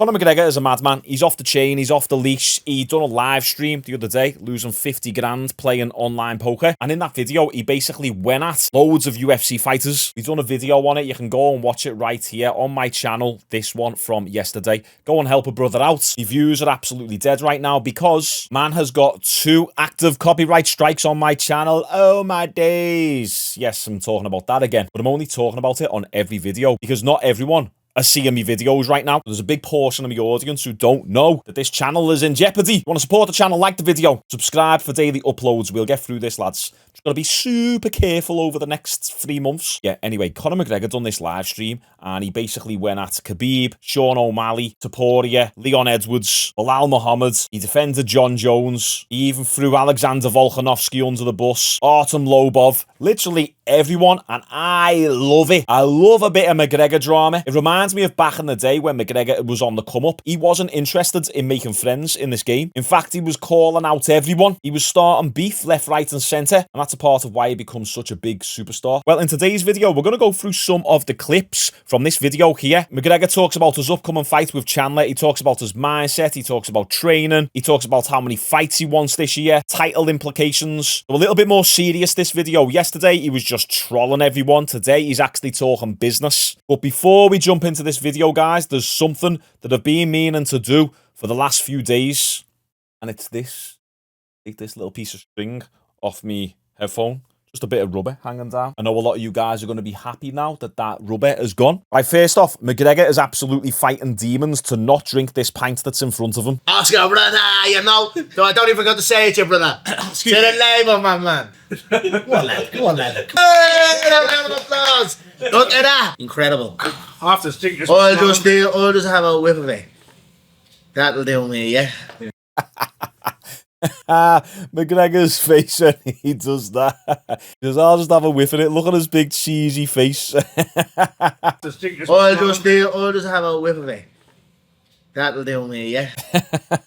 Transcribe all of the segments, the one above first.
Conor McGregor is a madman. He's off the chain. He's off the leash. He done a live stream the other day, losing 50 grand playing online poker. And in that video, he basically went at loads of UFC fighters. He's done a video on it. You can go and watch it right here on my channel. This one from yesterday. Go and help a brother out. The views are absolutely dead right now because man has got 2 active copyright strikes on my channel. Oh my days. Yes, I'm talking about that again. But I'm only talking about it on every video because not everyone are seeing me videos right now. There's a big portion of my audience who don't know that this channel is in jeopardy. If you want to support the channel, like the video, subscribe for daily uploads. We'll get through this, lads. Just got to be super careful over the next 3 months. Yeah, anyway, Conor McGregor done this live stream and he basically went at Khabib, Sean O'Malley, Topuria, Leon Edwards, Bilal Muhammad. He defended John Jones. He even threw Alexander Volkanovski under the bus. Artem Lobov. Literally everyone, and I love it. I love a bit of McGregor drama. It reminds me of back in the day when McGregor was on the come up. He wasn't interested in making friends in this game. In fact, he was calling out everyone. He was starting beef left, right and centre, and that's a part of why he becomes such a big superstar. Well, in today's video, we're going to go through some of the clips from this video here. McGregor talks about his upcoming fight with Chandler. He talks about his mindset. He talks about training. He talks about how many fights he wants this year, title implications. So a little bit more serious this video. Yesterday, he was just trolling everyone. Today, he's actually talking business. But before we jump into this video, guys, there's something that I've been meaning to do for the last few days. And it's this. Take this little piece of string off me headphone. Just a bit of rubber hanging down. I know a lot of you guys are going to be happy now that that rubber is gone. Right, first off, McGregor is absolutely fighting demons to not drink this pint that's in front of him. Oscar, brother, you know. So I don't even got to say it to you, brother. Say the name of my man. Go on, lad. Go on, lad. Hey, round of applause. Look at that. Incredible. Half the stick just... I'll just have a whiff of it. That'll do me, yeah? McGregor's face when he does that. I'll just have a whiff of it. Look at his big cheesy face. I'll just have a whiff of it. That'll do me, yeah?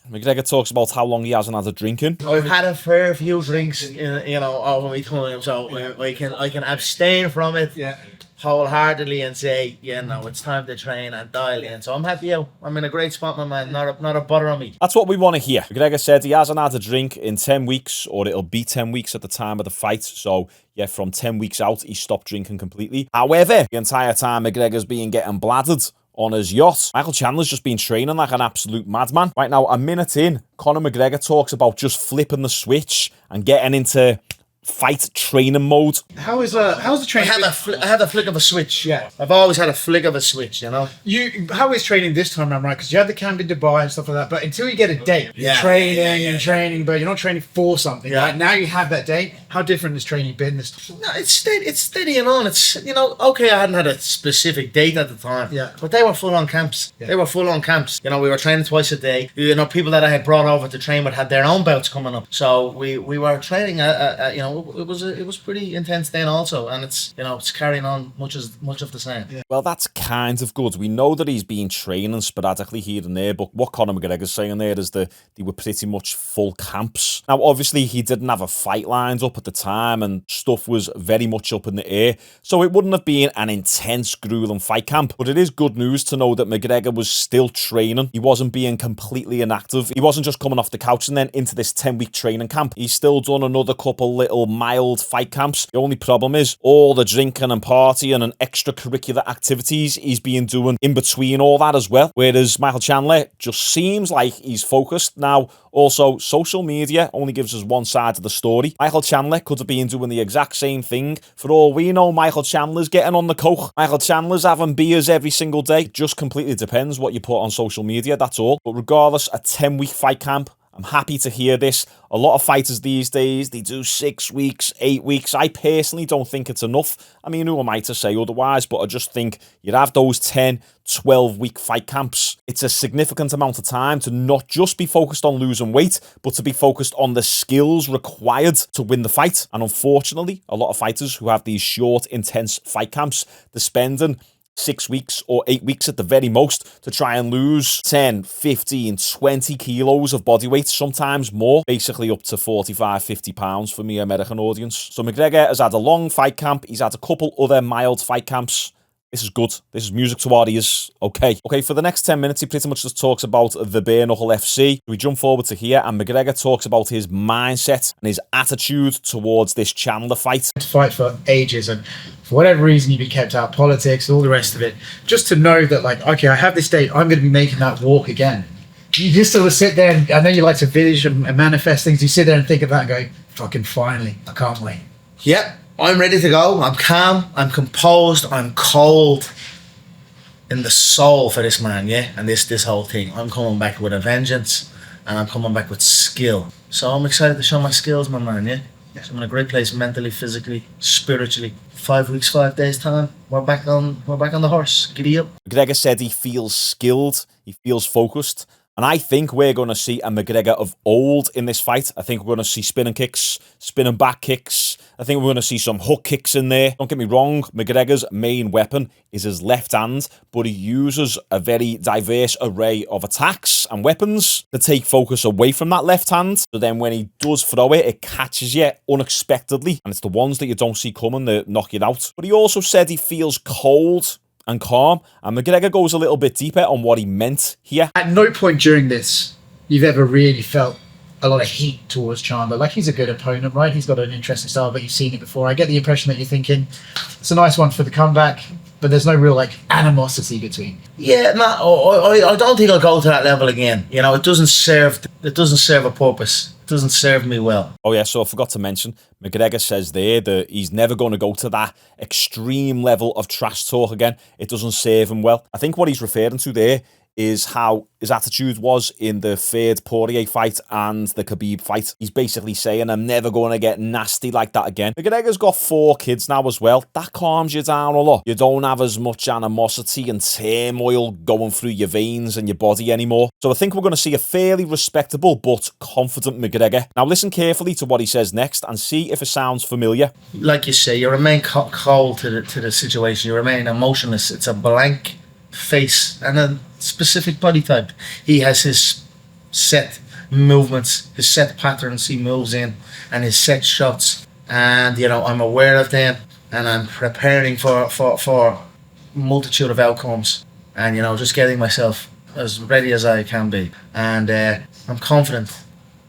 McGregor talks about how long he hasn't had a drinking. I've had a fair few drinks, over my time, so I can abstain from it. Yeah. Wholeheartedly and say, it's time to train and dial in. So I'm happy out. I'm in a great spot, my man. Not a bother on me. That's what we want to hear. McGregor said he hasn't had a drink in 10 weeks, or it'll be 10 weeks at the time of the fight. So, yeah, from 10 weeks out, he stopped drinking completely. However, the entire time McGregor's been getting bladdered on his yacht. Michael Chandler's just been training like an absolute madman. Right now, a minute in, Conor McGregor talks about just flipping the switch and getting into fight training mode. How's the training? I had a flick of a switch. Yeah. I've always had a flick of a switch, How is training this time around, right? Because you had the camp in Dubai and stuff like that, but until you get a date, you're Yeah. training, but you're not training for something. Yeah. Right? Now you have that date. How different has training been this time? No, it's steadying on. It's, okay, I hadn't had a specific date at the time. Yeah. But they were full on camps. Yeah. They were full on camps. We were training twice a day. People that I had brought over to train with had their own bouts coming up. So we were training, it was pretty intense then also, and it's carrying on much of the same. Yeah. Well, that's kind of good. We know that he's been training sporadically here and there, but what Conor McGregor's saying there is that they were pretty much full camps. Now, obviously, he didn't have a fight lined up at the time, and stuff was very much up in the air, so it wouldn't have been an intense, grueling fight camp. But it is good news to know that McGregor was still training. He wasn't being completely inactive. He wasn't just coming off the couch and then into this 10-week training camp. He's still done another couple little mild fight camps. The only problem is all the drinking and partying and extracurricular activities he's been doing in between all that as well. Whereas Michael Chandler just seems like he's focused. Now, also, social media only gives us one side of the story. Michael Chandler could have been doing the exact same thing. For all we know, Michael Chandler's getting on the coke. Michael Chandler's having beers every single day. It just completely depends what you put on social media, that's all. But regardless, a 10-week fight camp, I'm happy to hear this. A lot of fighters these days, they do 6 weeks, 8 weeks. I personally don't think it's enough. I mean, who am I to say otherwise? But I just think you'd have those 10, 12-week fight camps. It's a significant amount of time to not just be focused on losing weight, but to be focused on the skills required to win the fight. And unfortunately, a lot of fighters who have these short, intense fight camps, they're spending 6 weeks or 8 weeks at the very most to try and lose 10, 15, 20 kilos of body weight, sometimes more, basically up to 45, 50 pounds for me American audience. So McGregor has had a long fight camp. He's had a couple other mild fight camps. This is good. This is music to our ears. Okay, for the next 10 minutes, he pretty much just talks about the bare knuckle FC. We jump forward to here, and McGregor talks about his mindset and his attitude towards this Chandler fight. To fight for ages, and for whatever reason you've been kept out of politics, all the rest of it, just to know that, like, okay, I have this date, I'm going to be making that walk again. You just sort of sit there, and I know you like to visualize and manifest things. You sit there and think of that and go, fucking finally, I can't wait. Yep, I'm ready to go. I'm calm, I'm composed, I'm cold in the soul for this man, yeah? And this whole thing. I'm coming back with a vengeance, and I'm coming back with skill. So I'm excited to show my skills, my man, yeah? So I'm in a great place mentally, physically, spiritually. 5 weeks, 5 days time, we're back on the horse. Giddy up. McGregor said he feels skilled, he feels focused. And I think we're going to see a McGregor of old in this fight. I think we're going to see spinning kicks, spinning back kicks. I think we're going to see some hook kicks in there. Don't get me wrong, McGregor's main weapon is his left hand, but he uses a very diverse array of attacks and weapons to take focus away from that left hand. So then when he does throw it, it catches you unexpectedly. And it's the ones that you don't see coming that knock you out. But he also said he feels cold and calm, and McGregor goes a little bit deeper on what he meant here. At no point during this you've ever really felt a lot of heat towards Chandler. Like, he's a good opponent, right? He's got an interesting style, but you've seen it before. I get the impression that you're thinking it's a nice one for the comeback, but there's no real, like, animosity between. Yeah, no, I don't think I'll go to that level again. You know, it doesn't serve a purpose. It doesn't serve me well. Oh yeah, so I forgot to mention, McGregor says there that he's never going to go to that extreme level of trash talk again. It doesn't serve him well. I think what he's referring to there is how his attitude was in the third Poirier fight and the Khabib fight. He's basically saying, I'm never going to get nasty like that again. McGregor's got 4 kids now as well. That calms you down a lot. You don't have as much animosity and turmoil going through your veins and your body anymore. So I think we're going to see a fairly respectable but confident McGregor. Now listen carefully to what he says next and see if it sounds familiar. Like you say, you remain cold to the situation. You remain emotionless. It's a blank face and a specific body type. He has his set movements, his set patterns he moves in, and his set shots, and you know, I'm aware of them, and I'm preparing for multitude of outcomes, and you know, just getting myself as ready as I can be, and I'm confident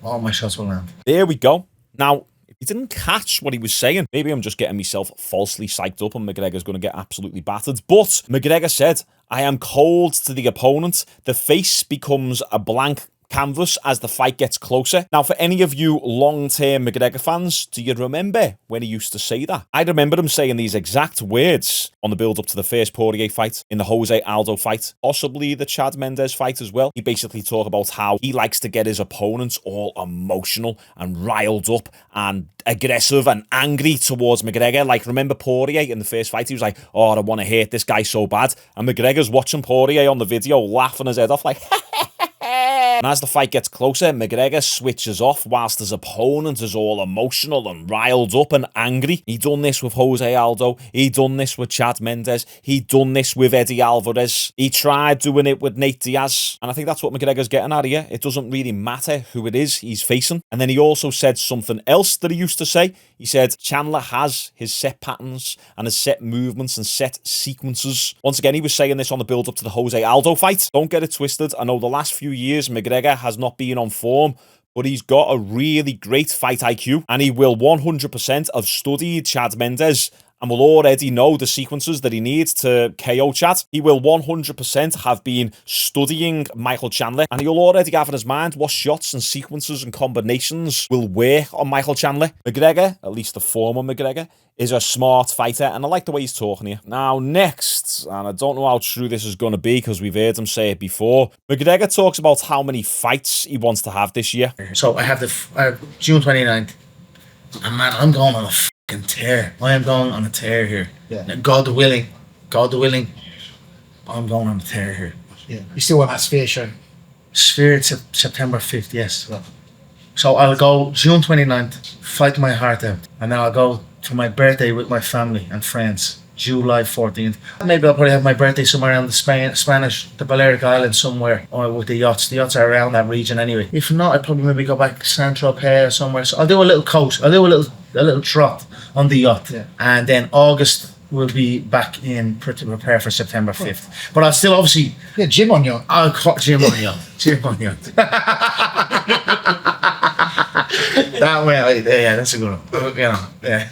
all my shots will land. There we go. Now, if you didn't catch what he was saying, maybe I'm just getting myself falsely psyched up and McGregor's going to get absolutely battered. But McGregor said, I am cold to the opponent. The face becomes a blank canvas as the fight gets closer. Now, for any of you long-term McGregor fans, do you remember when he used to say that? I remember him saying these exact words on the build-up to the first Poirier fight, in the Jose Aldo fight, possibly the Chad Mendes fight as well. He basically talked about how he likes to get his opponents all emotional and riled up and aggressive and angry towards McGregor. Like, remember Poirier in the first fight? He was like, oh, I want to hate this guy so bad. And McGregor's watching Poirier on the video, laughing his head off like, and as the fight gets closer, McGregor switches off whilst his opponent is all emotional and riled up and angry. He done this with Jose Aldo. He done this with Chad Mendes. He done this with Eddie Alvarez. He tried doing it with Nate Diaz. And I think that's what McGregor's getting at here. It doesn't really matter who it is he's facing. And then he also said something else that he used to say. He said Chandler has his set patterns and his set movements and set sequences. Once again, he was saying this on the build-up to the Jose Aldo fight. Don't get it twisted. I know the last few years McGregor has not been on form, but he's got a really great fight IQ, and he will 100% have studied Chad Mendes and will already know the sequences that he needs to KO Chad. He will 100% have been studying Michael Chandler, and he'll already have in his mind what shots and sequences and combinations will work on Michael Chandler. McGregor, at least the former McGregor, is a smart fighter, and I like the way he's talking here. Now, next, and I don't know how true this is going to be because we've heard him say it before, McGregor talks about how many fights he wants to have this year. So I have the June 29th, and man, I'm going on a fucking tear. I am going on a tear here. Yeah. God willing, I'm going on a tear here. Yeah. You still want that Sphere show? Sphere September 5th, yes. So I'll go June 29th, fight my heart out, and then I'll go to my birthday with my family and friends, July 14th. Maybe I'll probably have my birthday somewhere around the Balearic Islands somewhere, or with the yachts. The yachts are around that region anyway. If not, I'd probably maybe go back to Saint-Tropez or somewhere. So I'll do a little coast. I'll do a little trot on the yacht. Yeah. And then August will be back in to prepare for September 5th. But I'll still obviously... Yeah, Jim on your. I'll cut Jim on you. Jim on you. That way, yeah, that's a good one. You know, yeah.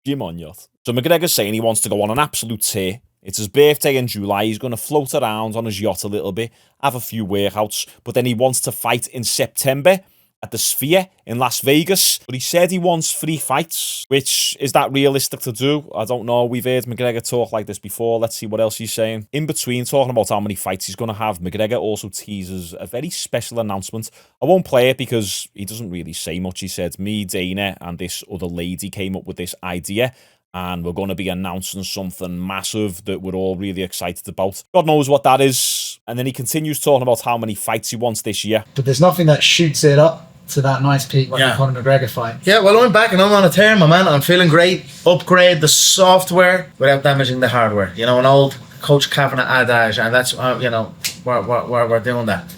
Jim on yacht. So McGregor's saying he wants to go on an absolute tear. It's his birthday in July. He's going to float around on his yacht a little bit, have a few workouts, but then he wants to fight in September at the Sphere in Las Vegas. But he said he wants 3 fights, which is that realistic to do? I don't know. We've heard McGregor talk like this before. Let's see what else he's saying. In between talking about how many fights he's going to have, McGregor also teases a very special announcement. I won't play it because he doesn't really say much. He said, me, Dana, and this other lady came up with this idea, and we're going to be announcing something massive that we're all really excited about. God knows what that is. And then he continues talking about how many fights he wants this year. But there's nothing that shoots it up to that nice peak like the Conor McGregor fight. Yeah, well, I'm back and I'm on a tear, my man. I'm feeling great. Upgrade the software without damaging the hardware. You know, an old Coach Kavanagh adage, and that's, you know, we're doing that.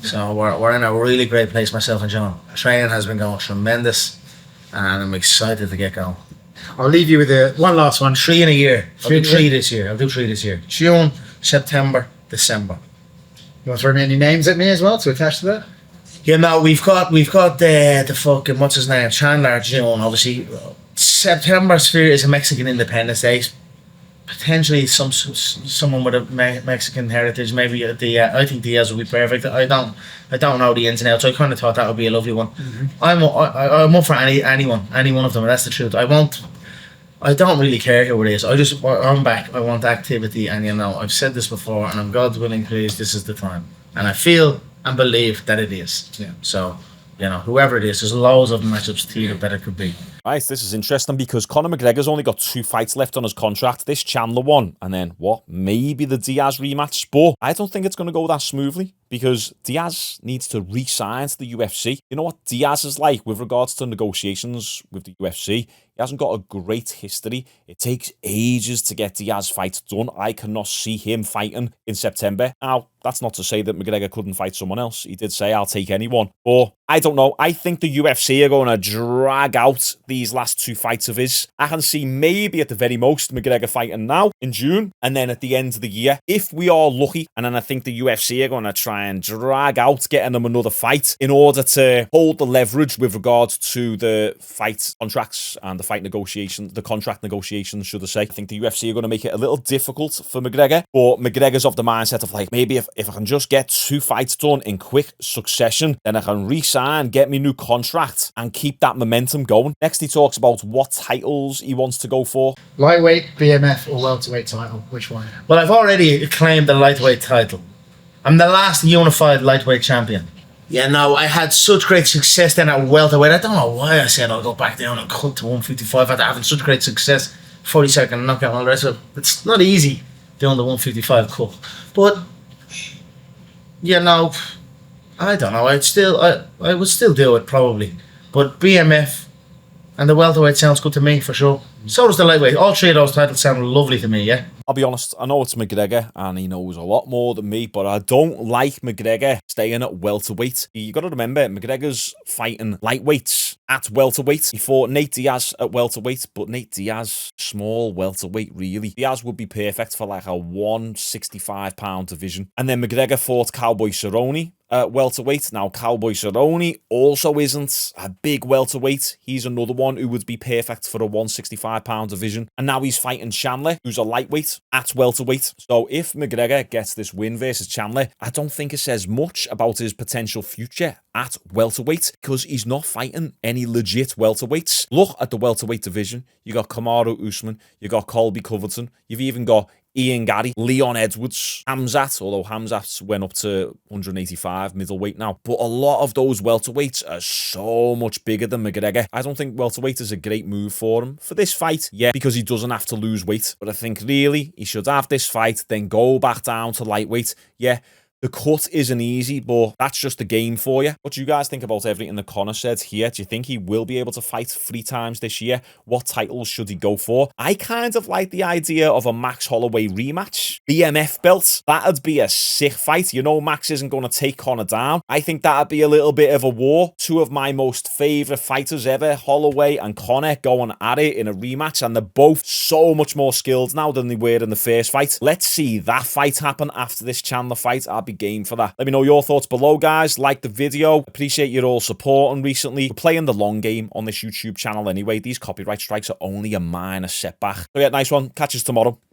So we're in a really great place, myself and John. Training has been going tremendous, and I'm excited to get going. I'll leave you with one last one. 3 in a year. I'll do 3 this year. June, September, December. You want to throw me any names at me as well to attach to that? Yeah, no, we've got the fucking, what's his name, Chandler, June, obviously. September Sphere is a Mexican Independence Day. Potentially someone with a Mexican heritage. Maybe I think Diaz would be perfect. I don't know the ins and outs. I kind of thought that would be a lovely one. Mm-hmm. I'm up for any one of them. That's the truth. I don't really care who it is. I'm back. I want activity, and you know, I've said this before, and I'm God willing, please, this is the time. And I feel and believe that it is. Yeah. So, you know, whoever it is, there's loads of matchups to you that it could be. Right, this is interesting because Conor McGregor's only got 2 fights left on his contract. This Chandler one, and then maybe the Diaz rematch. But I don't think it's going to go that smoothly because Diaz needs to re-sign to the UFC. You know what Diaz is like with regards to negotiations with the UFC? He hasn't got a great history. It takes ages to get Diaz fights done. I cannot see him fighting in September. Now, that's not to say that McGregor couldn't fight someone else. He did say, I'll take anyone. But I don't know. I think the UFC are going to drag out these last 2 fights of his. I can see maybe at the very most McGregor fighting now in June, and then at the end of the year, if we are lucky, and then I think the UFC are going to try and drag out getting him another fight in order to hold the leverage with regards to the fight contracts and the contract negotiations, should I say. I think the UFC are going to make it a little difficult for McGregor, but McGregor's of the mindset of like, maybe if I can just get 2 fights done in quick succession, then I can re-sign, get me new contract, and keep that momentum going. Next, he talks about what titles he wants to go for. Lightweight, BMF, or welterweight title? Which one? Well, I've already claimed the lightweight title. I'm the last unified lightweight champion. Yeah, no, I had such great success then at welterweight. I don't know why I said I'll go back down and cut to 155 after having such great success. 40-second knockout and all the rest of it. It's not easy doing the 155 cut. But, you know, I don't know. I would still do it probably. But BMF and the welterweight sounds good to me for sure. So does the lightweight. All 3 of those titles sound lovely to me, yeah? I'll be honest, I know it's McGregor and he knows a lot more than me, but I don't like McGregor staying at welterweight. You got to remember, McGregor's fighting lightweights at welterweight. He fought Nate Diaz at welterweight, but Nate Diaz, small welterweight, really. Diaz would be perfect for like a 165-pound division. And then McGregor fought Cowboy Cerrone at welterweight. Now, Cowboy Cerrone also isn't a big welterweight. He's another one who would be perfect for a 165-pound division. And now he's fighting Chandler, who's a lightweight at welterweight. So if McGregor gets this win versus Chandler, I don't think it says much about his potential future at welterweight because he's not fighting any legit welterweights. Look at the welterweight division. You got Kamaru Usman, you got Colby Covington, you've even got Ian Gary, Leon Edwards, Hamzat, although Hamzat went up to 185 middleweight now. But a lot of those welterweights are so much bigger than McGregor. I don't think welterweight is a great move for him. For this fight, yeah, because he doesn't have to lose weight. But I think really he should have this fight, then go back down to lightweight. Yeah, The cut isn't easy, but that's just the game for you. What do you guys think about everything that Conor said here? Do you think he will be able to fight 3 times this year? What titles should he go for? I kind of like the idea of a Max Holloway rematch. BMF belt, that'd be a sick fight. You know Max isn't going to take Conor down. I think that'd be a little bit of a war. 2 of my most favourite fighters ever, Holloway and Conor, going at it in a rematch, and they're both so much more skilled now than they were in the first fight. Let's see that fight happen after this Chandler fight. I'd be game for that. Let me know your thoughts below, guys. Like the video. Appreciate your all supporting recently. We're playing the long game on this YouTube channel anyway. These copyright strikes are only a minor setback. So yeah, nice one. Catch us tomorrow.